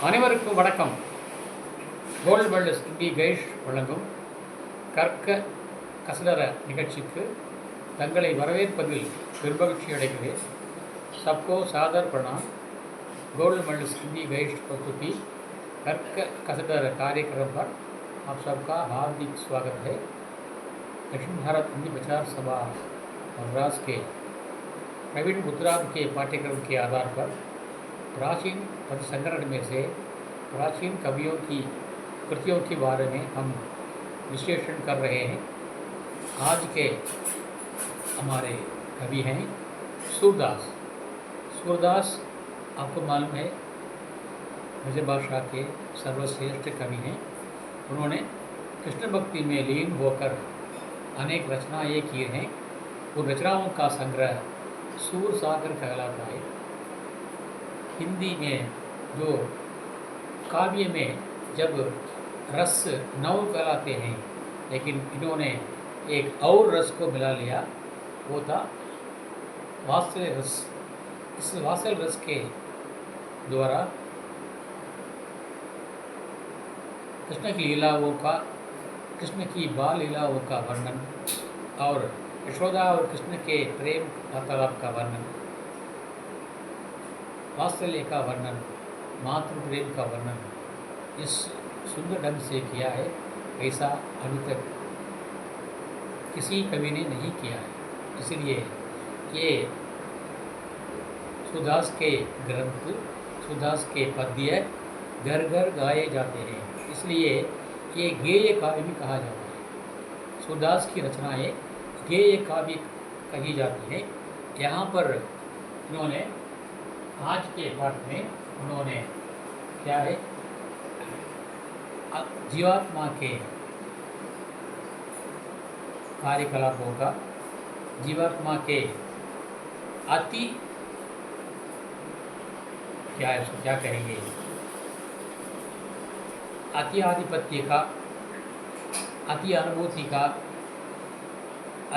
அனைவருக்கும் வணக்கம். Gold medalist B Ganesh வழங்கும் கற்க கசடர நிகழ்ச்சிக்கு தங்களை வரவேற்பதில் பெருமகிழ்ச்சி அடைகிறேன். सबको सादर प्रणाम. गोल्ड मेडलिस्ट बी गणेश प्रस्तुति कर्क कसडर कार्यक्रम पर आप सबका हार्दिक स्वागत है. दक्षिण भारत हिंदी प्रचार सभा मद्रास के प्रवीण मुद्रा के पाठ्यक्रम के आधार पर प्राचीन पद संग्रह में से प्राचीन कवियों की कृतियों के बारे में हम विश्लेषण कर रहे हैं. आज के हमारे कवि हैं सूरदास. सूरदास आपको मालूम है ब्रजभाषा के सर्वश्रेष्ठ कवि हैं. उन्होंने कृष्ण भक्ति में लीन होकर अनेक रचनाएँ की हैं. उन रचनाओं का संग्रह सूर सागर कहलाता है. हिंदी में जो काव्य में जब रस नौ कहलाते हैं, लेकिन इन्होंने एक और रस को मिला लिया, वो था वात्सल्य रस. इस वात्सल्य रस के द्वारा कृष्ण की लीलाओं का, कृष्ण की बाल लीलाओं का वर्णन और यशोदा और कृष्ण के प्रेम वार्तालाप का वर्णन, वात्सल्य का वर्णन, मातृ प्रेम का वर्णन इस सुंदर ढंग से किया है. ऐसा अभी तक किसी कवि ने नहीं किया है. इसलिए ये सूरदास के ग्रंथ, सूरदास के पद्य घर घर गाए जाते हैं. इसलिए ये गेय काव्य भी कहा जाता है. सूरदास की रचनाएँ गेय काव्य कही जाती हैं. यहाँ पर इन्होंने आज के पाठ में उन्होंने क्या है, जीवात्मा के कार्यकलापों का, जीवात्मा के अति क्या है, उसको क्या कहेंगे, अति आधिपत्य का, अति अनुभूति का,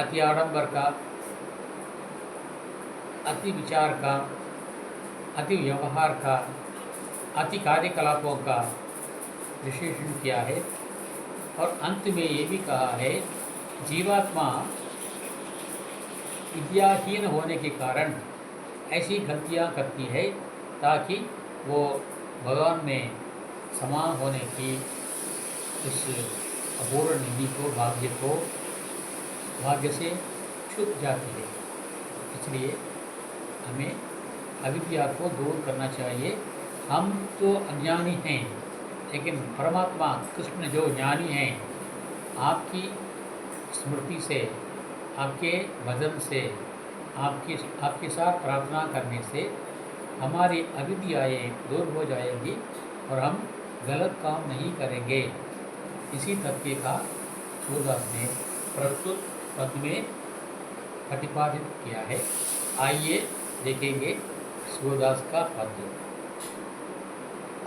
अति आडंबर का, अति विचार का, अति व्यवहार का, अति कार्यकलापों का विश्लेषण किया है. और अंत में ये भी कहा है जीवात्मा विद्याहीन होने के कारण ऐसी गलतियाँ करती है ताकि वो भगवान में समान होने की इस अपूर्ण निधि को, भाग्य से छूट जाती है. इसलिए हमें अविद्या को दूर करना चाहिए. हम तो अज्ञानी हैं, लेकिन परमात्मा कृष्ण जो ज्ञानी हैं, आपकी स्मृति से, आपके भजन से, आपके साथ प्रार्थना करने से हमारी अविद्याएँ दूर हो जाएंगी और हम गलत काम नहीं करेंगे. इसी तथ्य का सूरदास ने प्रस्तुत पद में प्रतिपादित किया है. आइए देखेंगे सूरदास का पद.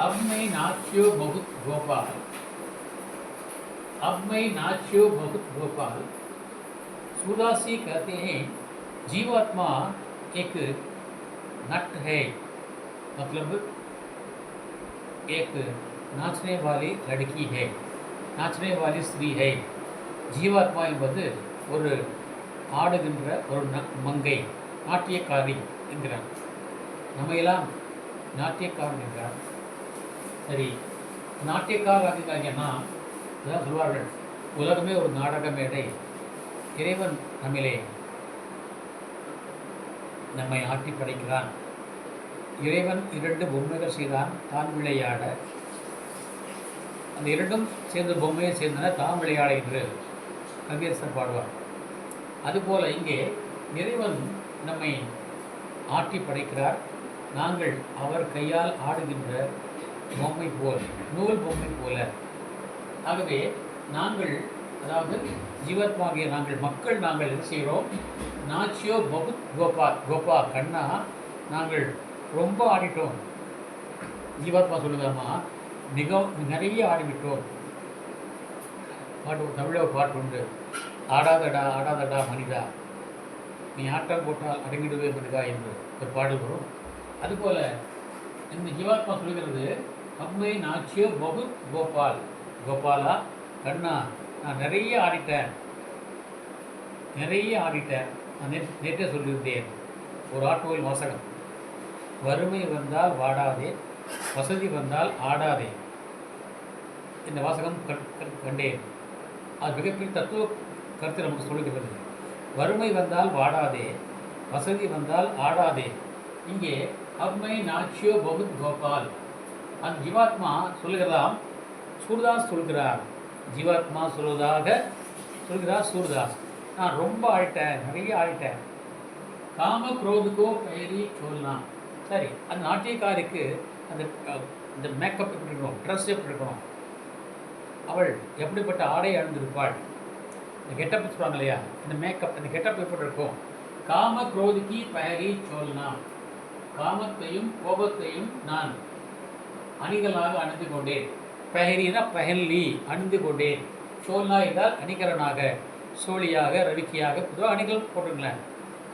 अब मैं नाच्यो बहुत गोपाल, अब मैं नाच्यो बहुत गोपाल. सूरदास जी कहते हैं जीवात्मा एक नट है, मतलब एक नाचने वाली लड़की है, नाचने वाली स्त्री है. जीवात्मा என்பது ஒரு ஆடுகின்ற ஒரு மங்கை, நாட்டியக்காரி என்கிறார். நம்மையெல்லாம் நாட்டியக்காரன் என்கிறார். சரி, நாட்டியக்காரர் அப்படிங்கிறாங்கன்னா அதான் சொல்வார்கள், உலகமே ஒரு நாடக மேடை, இறைவன் நம்மை ஆட்டி படைக்கிறான், இறைவன் 2 பொம்மைகள் செய்தான் தான் விளையாட, அந்த 2ம் சேர்ந்த பொம்மையை சேர்ந்தன தான் விளையாட என்று கவியரசர் பாடுவார். அதுபோல் இங்கே இறைவன் நம்மை ஆட்டி படைக்கிறார். நாங்கள் அவர் கையால் ஆடுகின்ற பொம்மை போல், நூல் பொம்மை போல. ஆகவே நாங்கள், அதாவது ஜீவாத்மாகிய நாங்கள் மக்கள், நாங்கள் என்ன செய்கிறோம், நாச்சியோ பகுத் கோபா கண்ணா, நாங்கள் ரொம்ப ஆடிட்டோம். ஜீவாத்மா சொல்லுதாமா, நிறைய ஆடிவிட்டோம். பாட்டு, தமிழில் ஒரு பாட்டு உண்டு, ஆடாதடா ஆடாதடா மனிதா, நீ ஆட்டம் போட்டால் அடங்கிடுவே மனிதா என்று ஒரு பாடல் வரும். அதுபோல் இந்த ஜீவாத்மா சொல்கிறது, அம்மை நாச்சியோ பகுத் கோபால். கோபாலா, கண்ணா, நான் நிறைய ஆடிட்டேன். நான் நேற்றே சொல்லியிருந்தேன். ஒரு ஆட்டோவில் வாசகம், வறுமை வந்தால் வாடாதே, வசதி வந்தால் ஆடாதே. இந்த வாசகம் கண்டேன். அது மிகப்பெரிய தத்துவ கருத்து நமக்கு சொல்லுகிறது. வறுமை வந்தால் வாடாதே, வசதி வந்தால் ஆடாதே. இங்கே அம்மை நாச்சியோ பகுத் கோபால். அந்த ஜீவாத்மா சொல்லுகிறதாம். சூர்தாஸ் சொல்கிறார். ஜீவாத்மா சொல்கிறார் சூர்தாஸ், நான் ரொம்ப ஆடிட்டேன், நிறைய ஆடிட்டேன். காம குரோதுக்கோ பெயரி சொல்லலாம். சரி, அந்த நாட்டியக்காரிக்கு அந்த இந்த மேக்கப் எப்படி இருக்கணும், ட்ரெஸ் எப்படி இருக்கணும், அவள் எப்படிப்பட்ட ஆடை அணிந்திருப்பாள், இந்த கெட்டப் சொல்லுவாங்க இல்லையா, இந்த மேக்கப், அந்த கெட்டப் எப்படி இருக்கும். காம குரோதிக்கு பெயரி சொல்லலாம். காமத்தையும் கோபத்தையும் நான் அணிகளாக அணிந்து கொண்டேன். பெஹரினா பெஹல்லி, அணிந்து கொண்டேன். சோல்னா என்றால் அணிகலனாக, சோழியாக, ரவிக்கியாக, பொதுவாக அணிகள் போட்டுங்களேன்.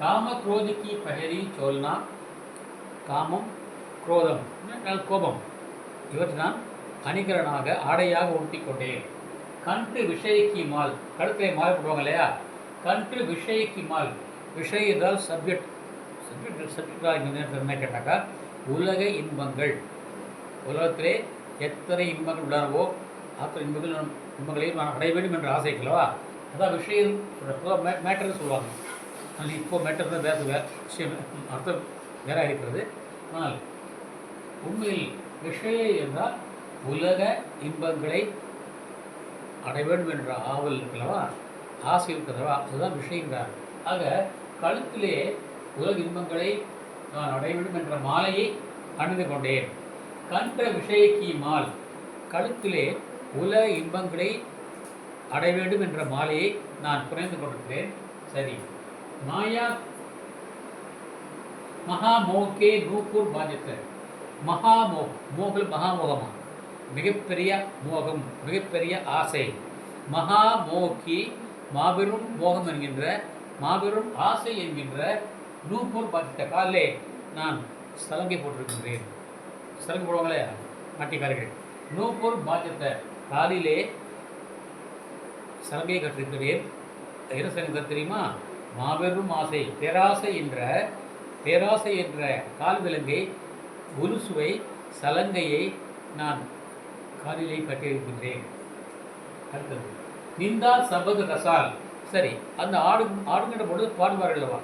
காம குரோதிக்கு பெஹரி சோல்னா. காமம், குரோதம், கோபம், இவற்றை நான் அணிகலனாக, ஆடையாக ஊட்டி கொண்டேன். கன்று விஷயக்கி மால், கழுத்தை மால் போடுவாங்க இல்லையா, கன்று விஷயக்கி மால். விஷய என்றால் சப்ஜெக்ட் என்ன கேட்டாக்கா, உலக இன்பங்கள். உலகத்திலே எத்தனை இன்பங்கள் உள்ளனவோ அத்தனை இன்பங்களையும் நான் அடைய வேண்டும் என்ற ஆசை இல்லவா, அதான் விஷயம் மேட்டர்னு சொல்லுவாங்க. ஆனால் இப்போ மேட்டர் தான் விஷயம், அர்த்தம் வேற இருக்கிறது. ஆனால் உண்மையில் விஷய என்றால் உலக இன்பங்களை அடைய வேண்டும் என்ற ஆவல் இருக்கிறவா, ஆசை இருக்கிறவா, அதுதான் விஷயங்கிறார். ஆக கழுத்திலே உலக இன்பங்களை நான் அடைய வேண்டும் என்ற மாலையை அணிந்து கொண்டேன். கன்ற விஷயக்கி மால், கழுத்திலே உலக இன்பங்களை அடைய வேண்டும் என்ற மாலையை நான் புரிந்து கொண்டிருக்கிறேன். சரி, மாயா மகாமோகே நூப்பூர் பாதித்த. மகாமோகமா, மிகப்பெரிய மோகம், மிகப்பெரிய ஆசை. மகாமோகி, மாபெரும் மோகம் என்கின்ற, மாபெரும் ஆசை என்கின்ற நூப்பூர் பாதித்த. காலிலே நான் சலங்கை போட்டிருக்கின்றேன். சலங்கை போடுவாங்களே நாட்டியக்காரர்கள். நூப்பூர் பாதித்த, காலிலே சலங்கை கற்றிருக்கிறேன். என்ன சலங்கை தெரியுமா? மாபெரும் ஆசை, பேராசை என்ற கால் விலங்கை, உலுசுவை, சலங்கையை நான் காலிலே கட்டியிருக்கின்றேன். அடுத்தது நிந்தா சபது ரசால். சரி, அந்த ஆடுகின்ற பொழுது பாடுவார்கள் அல்லவா,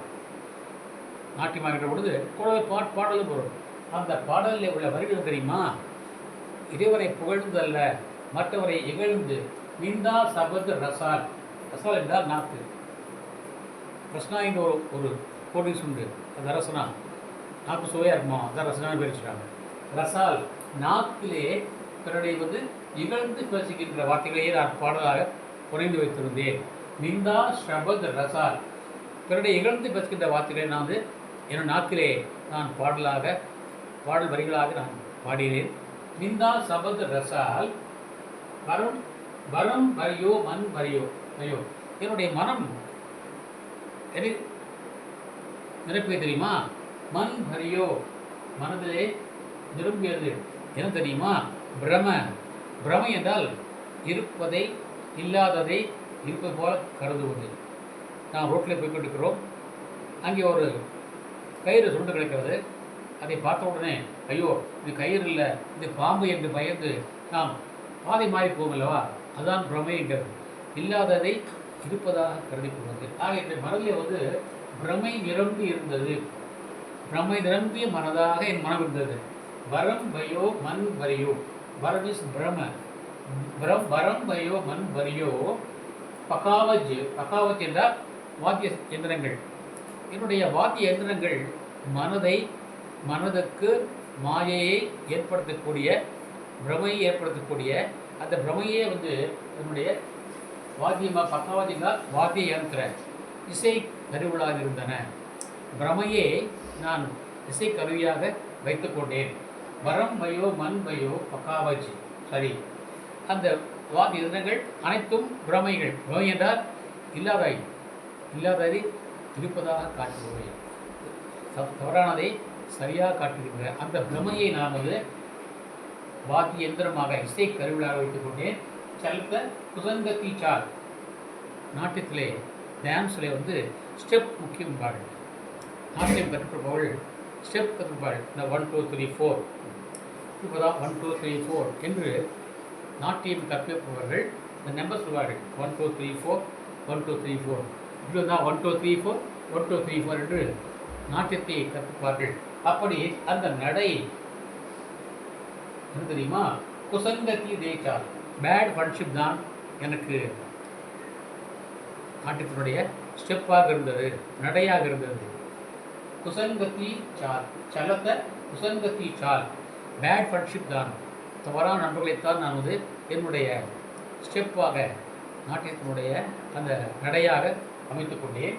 நாட்டியமாகின்ற பொழுது கூட பாடலும் வரும். அந்த பாடலில் உள்ள வரிகள் தெரியுமா? இறைவரை புகழ்ந்து அல்ல, மற்றவரை இகழ்ந்து. நிந்தா சபது ரசால். ரசால் என்றால் நாக்கு. ரசனா என்ற ஒரு கோடிஸ் உண்டு, அது ரசனா, நாக்கு சுவையாக இருக்குமா, அதான் ரசனான்னு பேரிச்சுட்டாங்க. ரசால், நாக்கிலே பிறரை இகழ்ந்து பேசுகின்ற வார்த்தைகளையே நான் பாடலாக குறைந்து வைத்திருந்தேன். நிந்தா ஸ்ரபத் ரசால், பிறரை இகழ்ந்து பேசுகின்ற வார்த்தைகளை நான் என் நாக்கிலே நான் பாடல் வரிகளாக நான் பாடினேன். நிந்தா சபத் ரசால் வரம் வரியோ மண் வரியோ. ஐயோ, என்னுடைய மனம் நிரப்பிய தெரியுமா? மண் வரியோ, மனதிலே நிரம்பியது என்ன தெரியுமா? பிரமை என்றால் இருப்பதை இல்லாததை இருப்பது போல கருதுவது. நாம் ரோட்டில் போய் கொண்டிருக்கிறோம், அங்கே ஒரு கயிறு சுருண்டு கிடக்கிறது. அதை பார்த்த உடனே ஐயோ இது கயிறு இல்லை, இது பாம்பு என்று பயந்து நாம் பாதை மாறி போகும் அல்லவா, அதுதான் பிரமைங்கிறது. இல்லாததை இருப்பதாக கருதி கொள்வது. ஆக இந்த மனதில் பிரமை நிரம்பி இருந்தது. பிரமை நிரம்பிய மனதாக என் மனம் இருந்தது. வரம் பயோ மண் வரியோ. வரம் இஸ் வரம் பயோ மண் வரியோ. பகாவத் என்றால் வாத்திய எந்திரங்கள். என்னுடைய வாத்திய எந்திரங்கள் மனதுக்கு மாயையை ஏற்படுத்தக்கூடிய, பிரமையை ஏற்படுத்தக்கூடிய, அந்த பிரமையே என்னுடைய வாத்தியமாக, பக்காவாத்தியங்கள் வாத்திய யந்திர இசை கருவிகளாக இருந்தன. பிரமையே நான் இசை கருவியாக வைத்துக்கொண்டேன். வரம் பயோ மண் பயோ பக்காவஜி. சரி, அந்த வாத்திய யந்திரங்கள் அனைத்தும் பிரமைகள். பிரமை என்றால் இல்லாததை இருப்பதாக காட்டுவது, தவறானதை சரியாக காட்டுகின்ற அந்த பிரமையை நான் வாத்திய எந்திரமாக இசை கருவிழாக வைத்துக் கொண்டேன். சலத்த குசங்கத்தி சால். நாட்டியத்திலே டான்ஸில் வந்து ஸ்டெப் முக்கியம் பாடல். நாட்டியம் கற்றுப்பவள் ஸ்டெப் கற்றுப்பாள். இந்த 1 2 3 4 இப்போ தான் 1 2 3 4 என்று நாட்டியம் கற்பிப்பவர்கள் இந்த நம்பர் சொல்வார்கள். 1 2 3 4 1 2 3 4 இப்படி தான் 1 2 3 4 1 2 3 4 என்று நாட்டியத்தை கற்பிப்பார்கள். அப்படி அந்த நடை என்ன தெரியுமா? குசங்கத்தி தேச்சால் பேட் ஃப்ரெண்ட்ஷிப் தான் எனக்கு நாட்டியத்தினுடைய ஸ்டெப்பாக இருந்தது, நடையாக இருந்தது. குசங்கத்தி சால் சலத்த குசங்கத்தி சால் பேட் ஃப்ரெண்ட்ஷிப் தான், தவறான நண்பர்களைத்தான் நான் வந்து என்னுடைய ஸ்டெப்பாக நாட்டியத்தினுடைய அந்த நடையாக அமைத்து கொண்டேன்.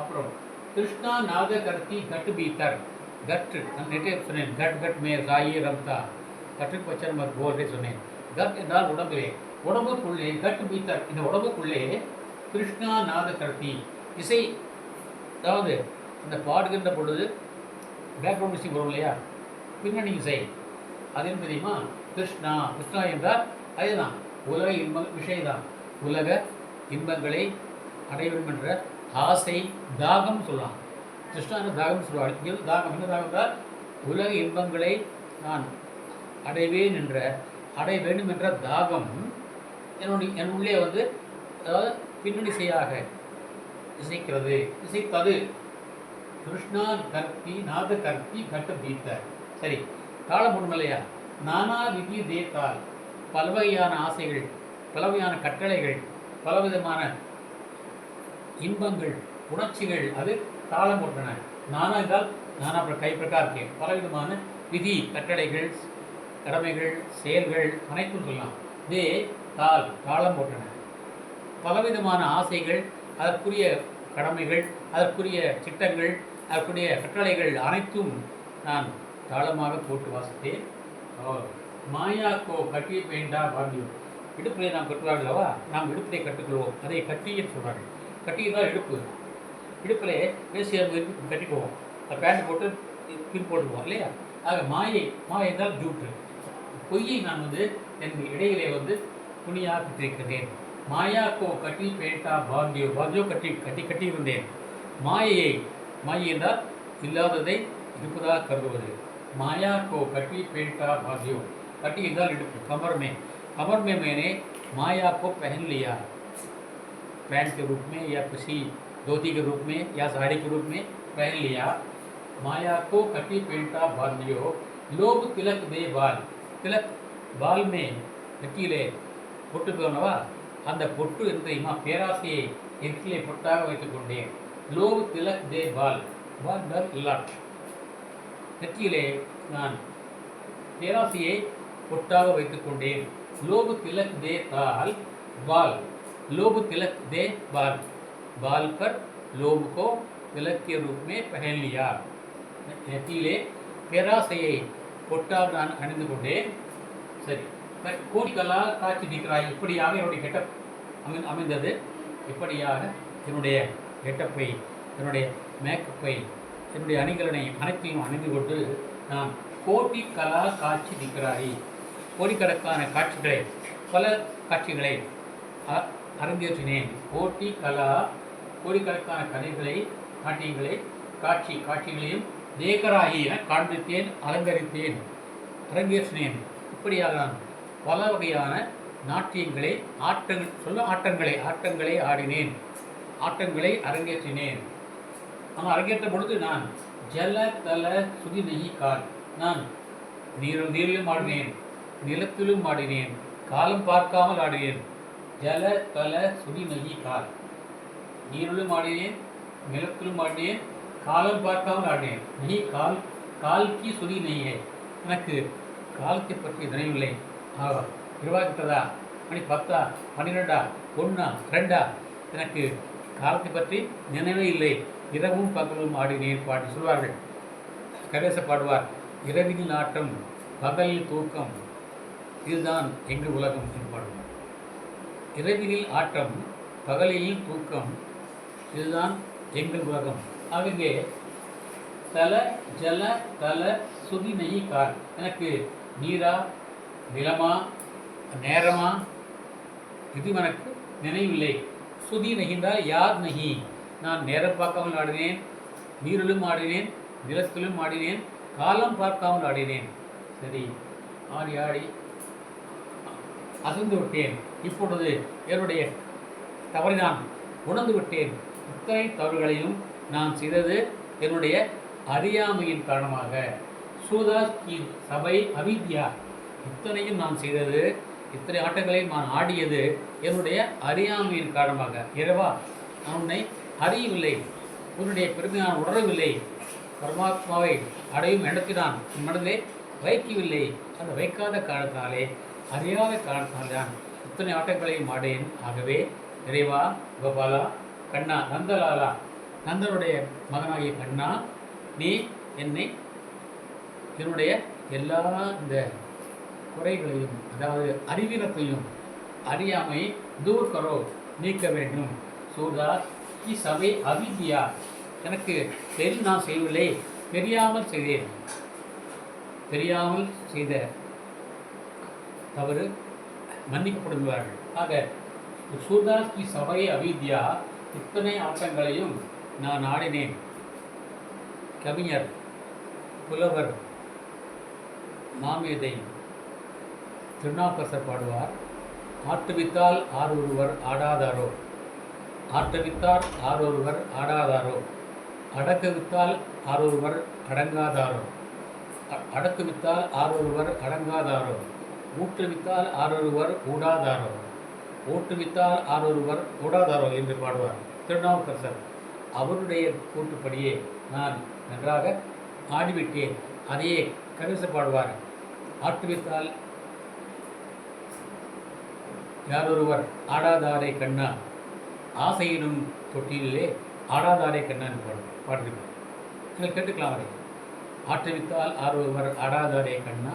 அப்புறம் கிருஷ்ணா நாத கர்த்தி கட்டு பீத்தர் கட் நான் நேற்றே சொன்னேன். கட் கட் மே சாயி ரம்தா கட்டுக்கு வச்ச நம்ம போர்டே சொன்னேன். கட் என்றால் உடம்பிலே, உடம்புக்குள்ளே கட் பீத்தர் இந்த உடம்புக்குள்ளே கிருஷ்ணா நாத கர்த்தி இசை, அதாவது இந்த பாடுகின்ற பொழுது பேக்ரவுண்ட் மியூசிக் வரும் இல்லையா, பின்னணி இசை, அது என்ன தெரியுமா? கிருஷ்ணா. கிருஷ்ணா என்றால் அதுதான் உலக இன்ப விஷயம்தான். உலக இன்பங்களை அடைய வேண்டும் என்ற ஆசை, தாகம் சொல்லலாம். கிருஷ்ணான தாகம் சொல்லுவாள். இங்கே தாகம் என்ன தாகம் என்றால் உலக இன்பங்களை நான் அடைவேன் என்ற அடைய வேண்டும் என்ற தாகம் என் உள்ளே வந்து அதாவது பின்னணி இசையாக இசைக்கிறது, இசைத்தது. கிருஷ்ணா கர்த்தி நாத கர்த்தி கட்ட பீத்த. சரி, தாளம் ஒன்றும் இல்லையா? நானா விதி தேத்தால் பலவகையான ஆசைகள், பலவகையான கட்டளைகள், பலவிதமான இன்பங்கள், உணர்ச்சிகள் அது தாளம் போட்டன. நானா என்றால் நானா கை பிரகாரத்தே பலவிதமான விதி, கட்டளைகள், கடமைகள், செயல்கள் அனைத்தும் சொல்லலாம். இதே தாளம் போட்டன. பலவிதமான ஆசைகள், அதற்குரிய கடமைகள், அதற்குரிய திட்டங்கள், அதற்குரிய கட்டளைகள் அனைத்தும் நான் தாளமாக போட்டு வாசித்தேன். மாயாக்கோ கட்டி வேண்டா வாங்கியோ, இடுப்பிலே நாம் கட்டுவார்கள் அல்லவா, நாம் இடுப்பிலே கட்டுக்கொள்வோம். அதை கட்டின்னு சொல்கிறார்கள். கட்டிதான் இடுப்பு. இடுப்பிலே பேசியார் கட்டிக்குவோம். பேண்ட் போட்டு பின் போட்டுக்குவோம் இல்லையா? ஆக மாயை என்றால் ஜூட்டு, பொய்யை நான் வந்து என் இடையிலே வந்து துணியாக கட்டியிருக்கிறேன். மாயாக்கோ கட்டி பேண்டா பாக்யோ கட்டி இருந்தேன். மாயை என்றால் இல்லாததை இருப்பதாக கருதுவது. மாயாக்கோ கட்டி पेंटा भाग्यो कटी என்றால் இடுப்பு, कमर में मैंने माया को पहन लिया, पैंट के रूप में या किसी धोती के रूप में या साड़ी के रूप में पहन लिया. माया को कटी पेंटा भाग्यो लोभ तिलक दे बाल. तिलक बाल में நெற்றியிலே பொட்டு போனவா, அந்த பொட்டு என்ன தெரியுமா? பேராசையை நெற்றியிலே பொட்டாக வைத்துக் கொண்டேன். லோப் திலக் தே பால் லாட். நெற்றியிலே நான் பேராசையை பொட்டாக வைத்துக் கொண்டேன். லோபு திலக் தே தால் बाल, लोभ तिलक दे बाल, बाल पर लोभ को तिलक के रूप में पहन लिया. நெற்றியிலே பேராசையை பொட்டாக நான் அணிந்து கொண்டேன். சரி, கோடிகளா காட்சி நிற்கிறாய். இப்படியாக என்னுடைய கெட்டப் அமைந்தது. இப்படியாக என்னுடைய கெட்டப்பை, என்னுடைய மேக்கப்பை, என்னுடைய அணிகலனை அனைத்தையும் அணிந்து கொண்டு நான் கோடி கலா காட்சி நிற்கிறாய். கோடிக்கணக்கான காட்சிகளை, பல காட்சிகளை அரங்கேற்றினேன். கோடிக்கணக்கான கதைகளை, நாட்டியங்களை, காட்சிகளையும் தேகராயி என காண்பித்தேன், அலங்கரித்தேன், அரங்கேற்றினேன். இப்படியாக நான் பல வகையான நாட்டியங்களை, ஆட்டங்களை ஆடினேன், ஆட்டங்களை அரங்கேற்றினேன். ஆனால் அரங்கேற்ற பொழுது நான் ஜல தல சுதி நெய் கால், நான் நீரிலும் ஆடினேன், நிலத்திலும் ஆடினேன், காலம் பார்க்காமல் ஆடினேன். ஜல தல சுதி நெய் கால், நீரிலும் ஆடினேன், நிலத்திலும் ஆடினேன், காலம் பார்க்காமல் ஆடினேன். நெய் கால் கி சுதி நெய்யே. எனக்கு காலத்தை பற்றி நினைவில்லை. இரவாகிட்டதா, மணி 10, 12, 1, 2, எனக்கு காலத்தை பற்றி நினைவே இல்லை. இரவும் பகலும் ஆடினேன் பாடி சொல்வார்கள். கணேச பாடுவார், இரவினில் ஆட்டம் பகலில் தூக்கம் இதுதான் எங்கள் உலகம் என்று பாடுவார். இரவினில் ஆட்டம் பகலில் தூக்கம் இதுதான் எங்கள் உலகம். ஆகவே தல ஜல தல சுதி நெய் கால், எனக்கு நீரா நிலமா நேரமா இது எனக்கு நினைவில்லை. சுதி நகின்றால் யார் நகி, நான் நேரம் பார்க்காமல் ஆடினேன், நீரிலும் ஆடினேன், நிலத்திலும் ஆடினேன், காலம் பார்க்காமல் ஆடினேன். சரி, ஆடி ஆடி அசைந்து விட்டேன். இப்பொழுது என்னுடைய தவறை நான் உணர்ந்து விட்டேன். இத்தனை தவறுகளையும் நான் செய்தது என்னுடைய அறியாமையின் காரணமாக. சூதாஸ் கி சபை அவித்யா, இத்தனையும் நான் செய்தது, இத்தனை ஆட்டங்களையும் நான் ஆடியது என்னுடைய அறியாமையின் காரணமாக. இறைவா, நான் உன்னை அறியவில்லை, உன்னுடைய பெருமை நான் உணரவில்லை, பரமாத்மாவை அடையும் எண்ணத்தை நான் என் மனதிலே வைக்கவில்லை. அந்த வைக்காத காரணத்தாலே, அறியாத காரணத்தாலே தான் இத்தனை ஆட்டங்களையும் ஆடேன். ஆகவே இறைவா, கோபாலா, கண்ணா, நந்தலாலா, நந்தனுடைய மகனாகிய கண்ணா, நீ என்னை என்னுடைய எல்லா இந்த குறைகளையும், அதாவது அறிவீனத்தையும் அறியாமை தூர் கரோ, நீக்க வேண்டும். சூதாஸ் கி சபை அவித்யா, எனக்கு தெரிந்து நான் செய்யவில்லை, தெரியாமல் செய்தேன். தெரியாமல் செய்த தவறு மன்னிக்கப்படுவார்கள். ஆக சூதாஸ் கி சபை அவித்யா, இத்தனை ஆட்டங்களையும் நான் ஆடினேன். கவிஞர், புலவர், மாமேதை திருநாவுக்கரசர் பாடுவார், ஆட்டுவித்தால் ஆரொருவர் ஆடாதாரோ, ஆட்டுவித்தார் ஆரொருவர் ஆடாதாரோ, அடக்குவித்தால் ஆரொருவர் அடங்காதாரோ, அடக்குவித்தால் ஆரொருவர் அடங்காதாரோ, ஊற்றுவித்தால் ஆரொருவர் ஊடாதாரோ, ஊட்டுவித்தால் ஆரொருவர் ஊடாதாரோ என்று பாடுவார் திருநாவுக்கரசர். அவருடைய கூட்டுப்படியே நான் நன்றாக ஆடிவிட்டேன். அதையே கவிசர் பாடுவார், ஆட்டுவித்தால் யாரொருவர் ஆடாதாரை கண்ணா, ஆசையினும் தொட்டிலே ஆடாதாரை கண்ணா என்று பாடுகிறார். நீங்கள் கேட்டுக்கலாம் அதை. ஆட்டுவித்தால் ஆரொருவர் ஆடாதாரே கண்ணா,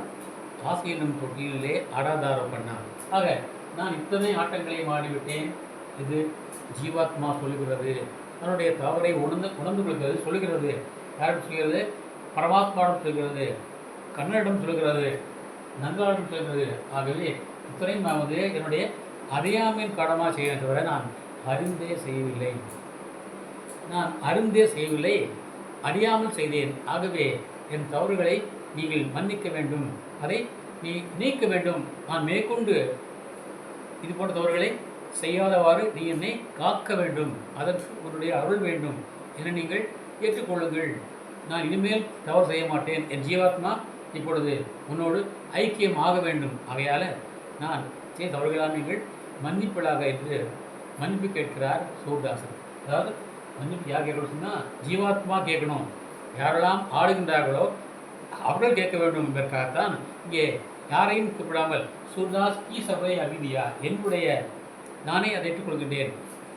ஆசையினும் தொட்டிலே ஆடாதாரோ கண்ணா. ஆக நான் இத்தனை ஆட்டங்களையும் ஆடிவிட்டேன். இது ஜீவாத்மா சொல்லுகிறது, தன்னுடைய தவறை உணர்ந்து கொள்கிறது, சொல்லுகிறது. யாரும் சொல்கிறது? பரமாத்மாவிடம் சொல்கிறது, கண்ணனிடம் சொல்கிறது, நந்தாவிடம் சொல்கிறது. ஆகவே இத்தனையும் நான் என்னுடைய அறியாமையின் காரணமாக செய்ய தவிர நான் அறிந்தே செய்யவில்லை. நான் அறிந்தே செய்யவில்லை, அறியாமல் செய்தேன். ஆகவே என் தவறுகளை நீங்கள் மன்னிக்க வேண்டும், அதை நீ நீக்க வேண்டும். நான் மேற்கொண்டு இது போன்ற தவறுகளை செய்யாதவாறு நீ என்னை காக்க வேண்டும், அதற்கு உன்னுடைய அருள் வேண்டும் என நீங்கள் ஏற்றுக்கொள்ளுங்கள். நான் இனிமேல் தவறு செய்ய மாட்டேன். என் ஜீவாத்மா இப்பொழுது உன்னோடு ஐக்கியம் ஆக வேண்டும். ஆகையால் நான் செய்த தவறுகளால் நீங்கள் மன்னிப்பலாக என்று மன்னிப்பு கேட்கிறார் சூர்தாசன். அதாவது மன்னிப்பு யார் கேட்கணும் சொன்னால் ஜீவாத்மா கேட்கணும். யாரெல்லாம் ஆடுகின்றார்களோ அவர்கள் கேட்க வேண்டும் என்பதற்காகத்தான் இங்கே யாரையும் கூப்பிடாமல் சூர்தாஸ் கி சபை அவிதியா, என்னுடைய நானே அதை ஏற்றுக்கொள்கின்றேன்.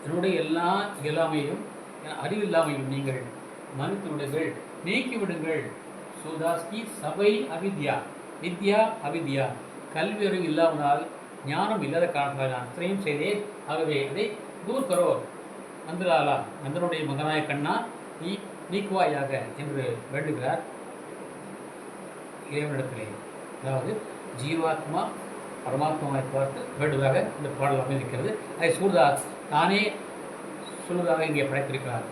என்னுடைய எல்லா இயலாமையும் அறிவில்லாமையும் நீங்கள் மன்னித்து விடுங்கள், நீக்கி விடுங்கள். சூர்தாஸ் கி சபை அவித்யா, வித்யா அவித்யா, கல்வி அறிவு இல்லாமனால், ஞானம் இல்லாத காரணத்தால் நான் இத்தனையும் செய்தேன். ஆகவே அதை தூர் கரோ நந்தலாலா, நந்தனுடைய மகனாய கண்ணா, நீ நீக்குவாயாக என்று வேண்டுகிறார் இறைவனிடத்திலே. அதாவது ஜீவாத்மா பரமாத்மாவை பார்த்து வேண்டுவதாக இந்த பாடல் அமைந்திருக்கிறது. அதை சூர்தாஸ் தானே சொல்வதாக இங்கே படைத்திருக்கிறார்.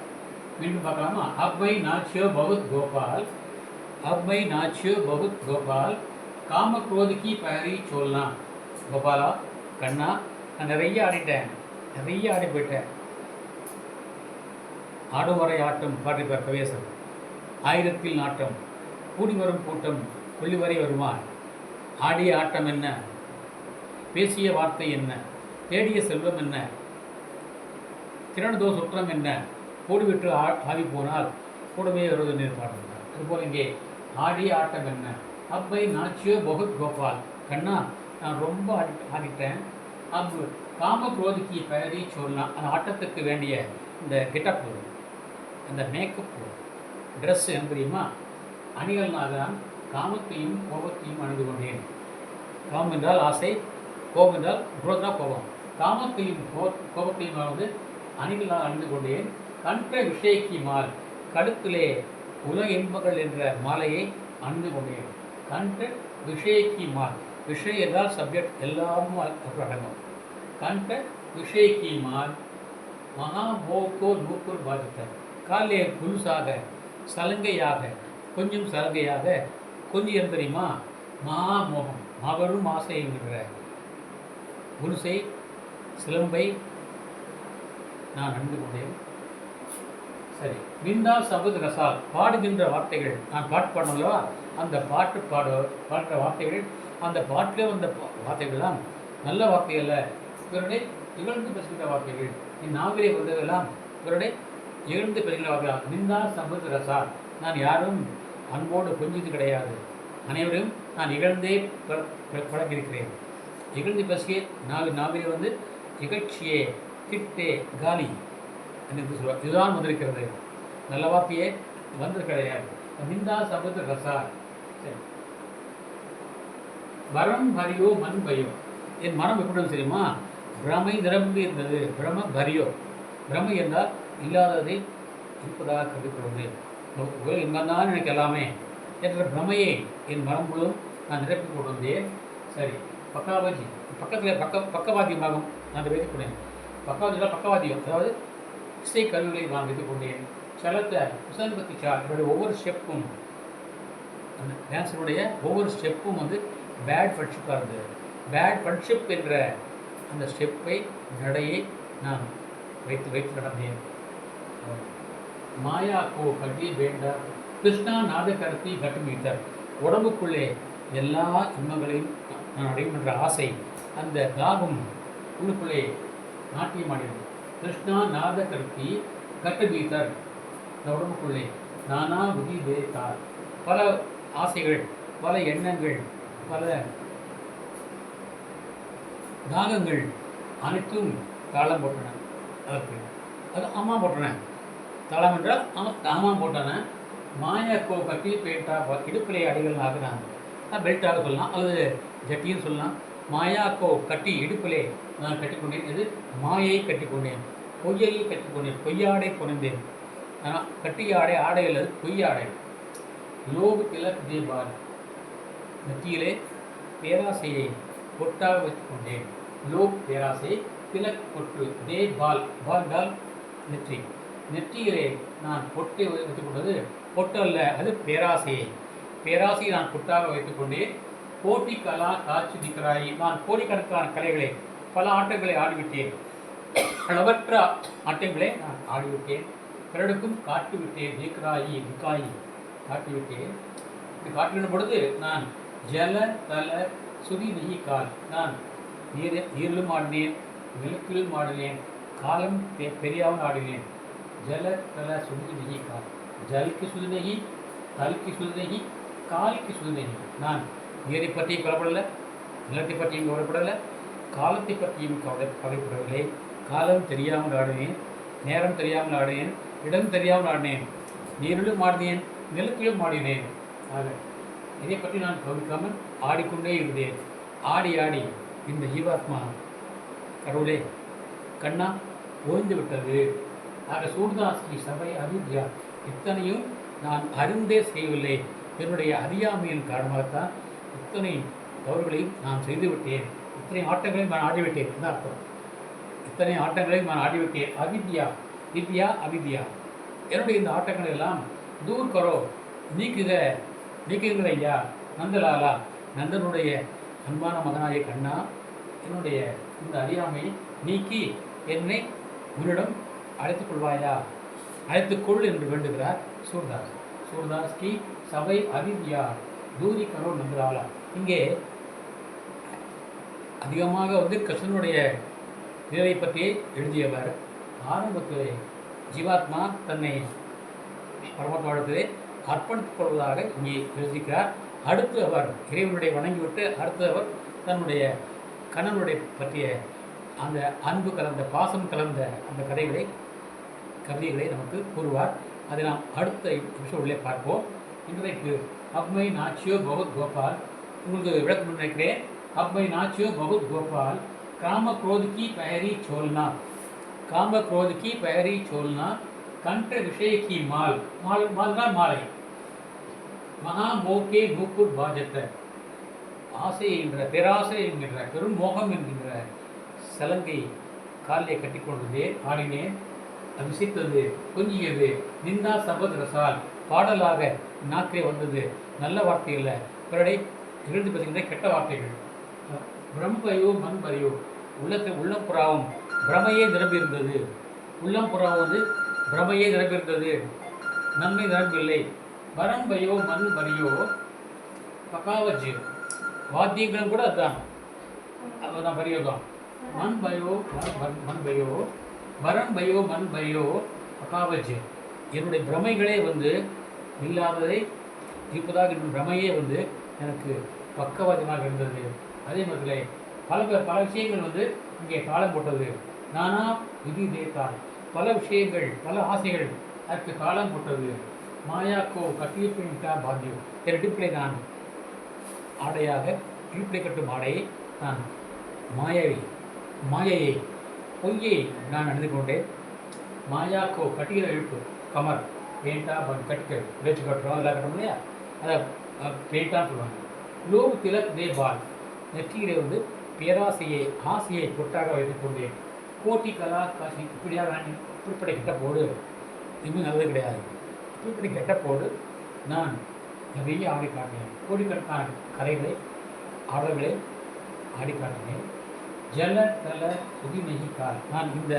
மீண்டும் பார்க்கலாமா? அப்மை நாச்சியோ பகுத் கோபால், அப்மை நாச்சியோ பகுத் கோபால், காம குரோதிக்கு பகரி சொல்லலாம். கோபாலா, கண்ணா, நான் நிறைய ஆடிட்டேன், நிறைய ஆடி போயிட்டேன். ஆடுவரை ஆட்டம் பாடிப்பார் கவியசர். ஆயிரத்தில் நாட்டம், கூடி வரும் கூட்டம் கொல்லி வரை வருவான். ஆடிய ஆட்டம் என்ன, பேசிய வார்த்தை என்ன, தேடிய செல்வம் என்ன, திரண்டதோ சுற்றம் என்ன, கூடிவிட்டு ஆவி போனால் கூடவே வருவது என்று பாடுகிறார். அதுபோல் இங்கே ஆடிய ஆட்டம் என்ன, அப்பை நாச்சியோ பகுத் கோபால், கண்ணா நான் ரொம்ப ஆடிட்டேன். அப் காம குரோதிக்கு பெயரி சொல்லலாம். அந்த ஆட்டத்துக்கு வேண்டிய இந்த கெட்டப்பு, அந்த மேக்கப்பு, ட்ரெஸ்ஸு என்ன தெரியுமா, அணிகள்னாக தான் காமத்தையும் கோபத்தையும் அணிந்து கொண்டேன். காமம் என்றால் ஆசை, கோபம் என்றால் குரோதா கோபம். காமத்தையும் கோபத்தையும் அணிகளாக அணிந்து கொண்டேன். கண்ட விஷயக்கு மால், கழுத்திலே உலக இன்பங்கள் என்ற மாலையை அணிந்து கொண்டேன். கண்ட விஷயக்கு மால், விஷயம் என்றால் சப்ஜெக்ட் எல்லாரும் அடங்கும். கண்ட விஷயக்கி மால் மகாபோக்கோ நூப்பூர் பாதித்தார். காலே புதுசாக சலங்கையாக கொஞ்சம் சலங்கையாக கொஞ்சம் என்ன தெரியுமா? மகாமோகம் மாபெரும் ஆசை என்கிற குருசை சிலம்பை நான் அணிந்து கொண்டேன். சரி, விந்தா சபுத் ரசால் பாடுகின்ற வார்த்தைகள், நான் பாட்டு பாடணும்லவா, அந்த பாடுற வார்த்தைகள், அந்த பாட்டிலே வந்த வார்த்தைகள்லாம் நல்ல வார்த்தைகள் அல்ல, இவருடைய இகழ்ந்து பேசுகின்ற வார்த்தைகள். இந்நாவிலே வந்ததெல்லாம் இவருடைய இகழ்ந்து பேசுகின்ற வார்த்தைகள். விந்தா சபுத் ரசால், நான் யாரும் அன்போடு கொஞ்சது கிடையாது, அனைவரும் நான் இகழ்ந்தே பழகியிருக்கிறேன். இகழ்ந்து பேசிய நாவிலே வந்து இகழ்ச்சியே திட்டே காலி என்று சொல்வார். இதுதான் வந்திருக்கிறது, நல்ல வார்த்தையே வந்தது கிடையாது. நிந்தா சபுத் ரசா. சரி, வரம் பரியோ மண் பயோ, என் மனம் எப்படி தெரியுமா? பிரமை நிரம்பி இருந்தது. பிரம பரியோ, பிரமை என்றால் இல்லாததை இருப்பதாக கருதிக்கொள்வது. உலக இன்பந்தான் எனக்கு எல்லாமே என்ற பிரமையை என் மனம் முழுவதும் நான் நிரப்பி கொண்டு வந்தேன். சரி, பக்காவாதி பக்கத்தில் பக்கவாத்தியமாகும் நான் வைத்துக் கொண்டேன். பக்கவாதியில் பக்கவாத்தியம், அதாவது இசை கருவிகளை நான் வைத்துக் கொண்டேன். சலத்தை உசன்பத்தி என்னுடைய ஒவ்வொரு ஸ்டெப்பும், அந்த டான்ஸருடைய ஒவ்வொரு ஸ்டெப்பும் வந்து பேட் ஃப்ரெண்ட்ஷிப்பாக இருந்தது. பேட் ஃப்ரெண்ட்ஷிப் என்ற அந்த ஸ்டெப்பை நடையை நான் வைத்து நடந்தேன். மாயா கோ கட்டி வேண்டாம் கிருஷ்ணா நாத கருத்தி கட்டுமீட்டார். உடம்புக்குள்ளே எல்லா இன்பங்களையும் நான் அடையும் என்ற ஆசை, அந்த தாகம் உள்ளுக்குள்ளே நாட்டியமாடியது. கிருஷ்ணா நாத கருத்தி கட்டுமீட்டார். இந்த உடம்புக்குள்ளே நானா உதி தேத்தார். பல ஆசைகள், பல எண்ணங்கள், பல தாகங்கள் அனைத்தும் தாளம் போட்டன. அதற்கு அது அம்மா போட்டன. தாளம் என்றால் அம்மா போட்டன. மாயாக்கோ கட்டி பேட்டா இடுப்பிலே அடிகள் ஆகினாங்க. பெல்ட்டாக சொல்லலாம், அல்லது ஜட்டின்னு சொல்லலாம். மாயாக்கோ கட்டி இடுப்பிலே நான் கட்டிக்கொண்டேன். இது மாயை கட்டிக்கொண்டேன், பொய்யை கட்டிக்கொண்டேன், பொய்யாடை புனைந்தேன். ஆனால் கட்டியாடை ஆடை அல்லது பொய்யாடை. லோபு திலக் தேபால், நெற்றியிலே பேராசையை பொட்டாக வைத்துக் கொண்டேன். லோப் பேராசை, திலக் பொட்டு, தேபால் பால் நெற்றி. நெற்றியிலே நான் பொட்டை வைத்துக் கொண்டது பொட்டு அல்ல, அது பேராசையை. பேராசையை நான் பொட்டாக வைத்துக் கொண்டேன். போட்டி கலா காட்சி திக்கிறாய், நான் கோடிக்கணக்கான கலைகளை, பல ஆட்டங்களை ஆடிவிட்டேன். அளவற்ற ஆட்டங்களை நான் ஆடிவிட்டேன். பிறருக்கும் காட்டிவிட்டேன். திக்ராயி திக்காயி காட்டிவிட்டேன். இது காட்டிவிடும் பொழுது நான் ஜல தல சுதி நெய் கால், நான் நீரிலும் ஆடினேன், நிலத்திலும் ஆடினேன், காலம் பெரியாவும் ஆடினேன். जल तल सुध नहीं काल, जल की सुध नहीं, तल की सुध नहीं, काल की सुध नहीं. நான் நீரை பற்றியும் கவலைப்படலை, நிலத்தை பற்றியும் கவலைப்படலை, காலத்தை பற்றியும் கவலைப்படவில்லை. காலம் தெரியாமல் ஆடினேன், நேரம் தெரியாமல் ஆடினேன், இடம் தெரியாமல் ஆடினேன், நீரிலும் ஆடினேன், நிலத்திலும் ஆடினேன். ஆக இதை பற்றி நான் கவனிக்காமல் ஆடிக்கொண்டே இருந்தேன். ஆடி ஆடி இந்த ஜீவாத்மா கடவுளே கண்ணா ஓய்ந்து விட்டது. ஆக சூர்தாஸ்ரீ சபை அவித்யா, இத்தனையும் நான் அறிந்தே செய்யவில்லை. என்னுடைய அறியாமையின் காரணமாகத்தான் இத்தனை தவறுகளையும் நான் செய்துவிட்டேன். இத்தனை ஆட்டங்களையும் நான் ஆடிவிட்டேன். என்ன அர்த்தம்? இத்தனை ஆட்டங்களையும் நான் ஆடிவிட்டேன். அவித்யா, வித்யா அவித்யா. என்னுடைய இந்த ஆட்டங்களை எல்லாம் தூர் கரோ, நீக்குகிற ஐயா நந்தலாலா, நந்தனுடைய அன்பான மகனாய கண்ணா, என்னுடைய இந்த அறியாமையை நீக்கி என்னை உன்னிடம் அழைத்துக் கொள்வாயா, அழைத்துக்கொள் என்று வேண்டுகிறார் சூர்தாஸ். சூர்தாஸ் கி சபை அவித்யா தூரி கரோ நந்தலாலா. இங்கே அதிகமாக வந்து கிருஷ்ணனுடைய நிலை பற்றியே எழுதியவர். ஆரம்பத்திலே ஜீவாத்மா தன்னை பரமாத்மாவிடத்திலே அர்ப்பணித்துக் கொள்வதாக இங்கே எழுதிக்கிறார். அடுத்து அவர் இறைவனுடைய வணங்கிவிட்டு அடுத்து அவர் தன்னுடைய கணவனுடைய பற்றிய அந்த அன்பு கலந்த பாசம் கலந்த அந்த கவிதைகளை நமக்கு கூறுவார். அதை நாம் அடுத்த எபிசோடிலே பார்ப்போம். இன்றைக்கு அப்மை நாச்சியோ பகுத் கோபால், உங்களுக்கு விளக்கம் நினைக்கிறேன். அப்மை நாச்சியோ பகுத் கோபால், காம குரோதிக்கு பஹரி சோல்னா, காம குரோதிக்கு பஹரி சோல்னா, கண்ட விஷயக்கி மால், மால்னா மாலை, மகா மோகே நூப்புர் பாஜத்த, ஆசை என்ற பேராசை என்கின்ற பெரும் மோகம் என்கின்ற சலங்கை காலிலே கட்டிக்கொண்டது, ஆடினேன். அது விசித்தது, கொஞ்சியது, நிந்தா சபத் ரசால் பாடலாக நாக்கே வந்தது. நல்ல வார்த்தையில் பிறடை நிகழ்ந்து பெறுகின்ற கெட்ட வார்த்தைகள். பிரம்பயோ மண்பரையோ உள்ளத்தில் உள்ளம் புறாவும் பிரமையே நிரம்பியிருந்தது. உள்ளம் புறாவும் வந்து பிரமையே நிரம்பியிருந்தது, நன்மை நிரம்பில்லை. வரம்பையோ மண் பரியோ பகாவஜ் வாத்தியங்களும் கூட அதுதான், அதுதான் பரியோகம். மண்பயோ மண்பயோ வரம்பயோ மண்பயோ பகாவஜ் என்னுடைய பிரமைகளே வந்து இல்லாததை இருப்பதாக என்னுடைய பிரமையே வந்து எனக்கு பக்கவாதமாக இருந்தது. அதே மாதிரி பல விஷயங்கள் வந்து இங்கே காலம் போட்டது. நானா விதி தேத்தால் பல விஷயங்கள் பல ஆசைகள் அதற்கு காலம் போட்டது. மாயாக்கோ கட்டியப்பின்கா பாக்கியம் என் இடுப்பிலை நான் ஆடையாக இடுப்பிலை கட்டும் ஆடையை நான் மாயையை பொய்யை நான் அணிந்து கொண்டேன். மாயாக்கோ கட்டிக்கிற இழுப்பு கமர் பெயிண்டா கட்டிக்க வேச்சு கட்டுறோம் அதெல்லாம் கட்டணும் இல்லையா, அதை பெயிண்டான்னு சொல்லுவாங்க. லோக் திலக் தேபால் நெற்றியிலே வந்து பேராசையை ஆசையை பொட்டாக வைத்துக் கொண்டேன். கோட்டி கலா காசி இப்படியாக நான் இப்படி கெட்ட போடு, இன்னும் நல்லது கிடையாது. இப்படி கெட்ட போடு நான் நிறைய ஆடி காட்டினேன். கோடிக்கணக்கான கலைகளை ஆடல்களை ஆடி காட்டினேன். ஜல தல சுதி நெகிக்கால் நான் இந்த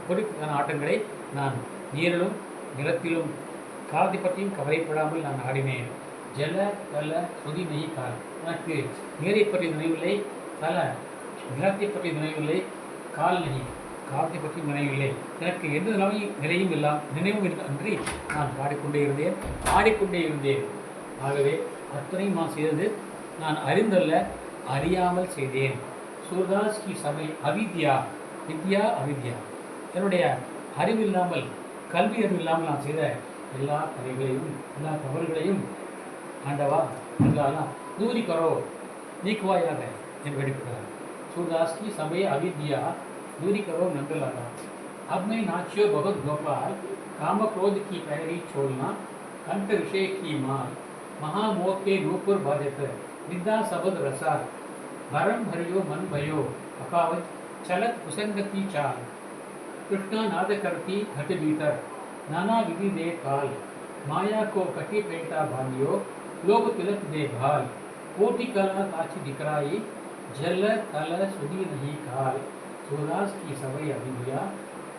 கோடிக்கணக்கான ஆட்டங்களை நான் நீரிலும் நிலத்திலும் காலத்தை பற்றியும் கவலைப்படாமல் நான் ஆடினேன். ஜல தல சுதி நெகிக்கால் எனக்கு நீரை பற்றி நினைவில்லை, தல நிலத்தை பற்றி நினைவில்லை, கால் நெகி காலத்தை பற்றி நினைவில்லை. எனக்கு எந்த நிலையும் நினைவும் அன்றி நான் பாடிக்கொண்டே இருந்தேன், ஆடிக்கொண்டே இருந்தேன். ஆகவே அத்தனையும் நான் செய்தது நான் அறிந்தல்ல அறியாமல் செய்தேன். சூர்தாஸ் கி சபை அவித்யா வித்யா அவித்யா என்னுடைய அறிவில்லாமல் கல்வி அறிவில்லாமல் நான் செய்த எல்லா கலைகளையும் எல்லா தவறுகளையும் ஆண்டவா என்றாலாம் தூரி கரோ நீக்குவாயாக என்று வெளிப்படுகிறார். सूरदास की समय अविद्या दूरी करो नंदलाला। अब मैं नाच्यो बहुत गोपाल काम क्रोध की पैरी छोड़ना कंठ विषय की मार महामोह के नूपुर बाधित निंदा सबद रसा भरम भरियो मन भयो अकावत चलत कुसंगति चाल कृष्णा नाद करती घट भीतर नाना विधि दे काल माया को कटी पेटा बांधियो लोग तिलक दे भाल कोटि कला काची दिकराई जल तल सुधी नहीं काल सूरदास की सवै अभिया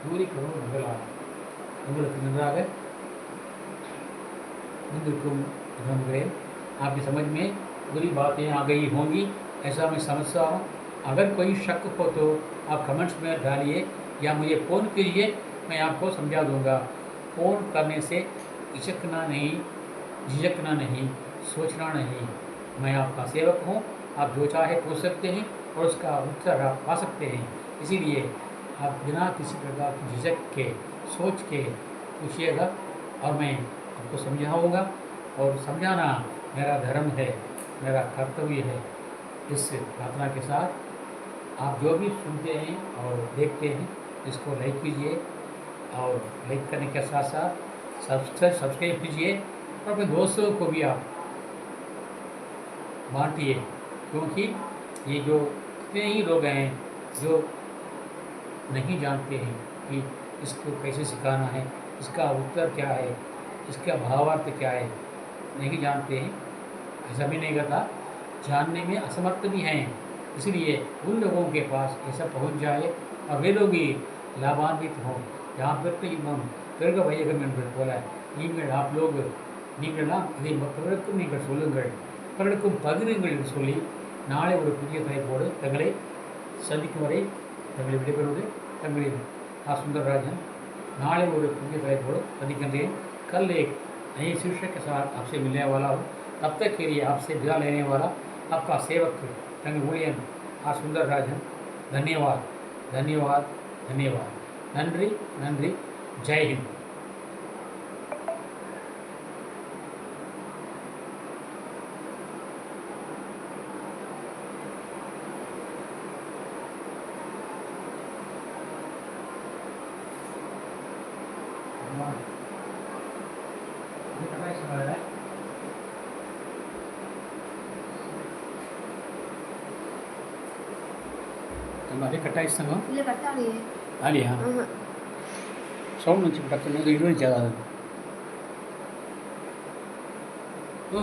दूरी करो नगला। உங்களுக்கு நன்றாக बुद्धिकुम रहे आपकी समझ में बुरी बातें आ गई होंगी, ऐसा मैं समझता हूँ। अगर कोई शक हो तो आप कमेंट्स में डालिए या मुझे फ़ोन कीजिए, मैं आपको समझा दूँगा। फ़ोन करने से झिझकना नहीं, सोचना नहीं। मैं आपका सेवक हूँ, आप जो चाहे पूछ सकते हैं और उसका उत्तर आप पा सकते हैं। इसीलिए आप बिना किसी प्रकार की झिझक के सोच के पूछिएगा और मैं आपको समझाऊँगा। और समझाना मेरा धर्म है, मेरा कर्तव्य है। इस प्रार्थना के साथ आप जो भी सुनते हैं और देखते हैं इसको लाइक कीजिए और लाइक करने के साथ साथ सब्सक्राइब कीजिए और अपने दोस्तों को भी आप बांटिए, क्योंकि ये जो इतने ही लोग हैं जो नहीं जानते हैं कि इसको कैसे सिखाना है, इसका उत्तर क्या है, इसका भावार्थ क्या है, नहीं जानते हैं। ऐसा भी नहीं करता, जानने में असमर्थ भी हैं। इसलिए उन लोगों के पास ऐसा पहुंच जाए और वे लोग भी लाभान्वित हों। यहाँ पर பிறகு வையகம் என்பது போல நீங்கள் நீங்களாம் இதை பிறருக்கும் நீங்கள் சொல்லுங்கள், பிறருக்கும் பகிருங்கள் என்று சொல்லி நாளை ஒரு புதிய தலைப்போடு தங்களை சந்திக்கும் வரை தங்களை விடைபெறுவது தங்களின் सुंदरराजन। नाले और पुण्य தலைப்போடு சந்திக்கின்றேன்। कल एक नए शीर्षक के साथ आपसे मिलने वाला हूँ। तब तक के लिए आपसे विदा लेने वाला आपका सेवक तंगुलियन सुंदरराजन। धन्यवाद धन्यवाद धन्यवाद। नंद्री नंद्री। जय हिंद। நம்ம அதே கட் ஆகிடுச்சுங்க. இல்லை கட் ஆகலையே. ஆலியா சவுண்ட் வச்சு டக்குன்னு இது 20 ஆகுது. ஆ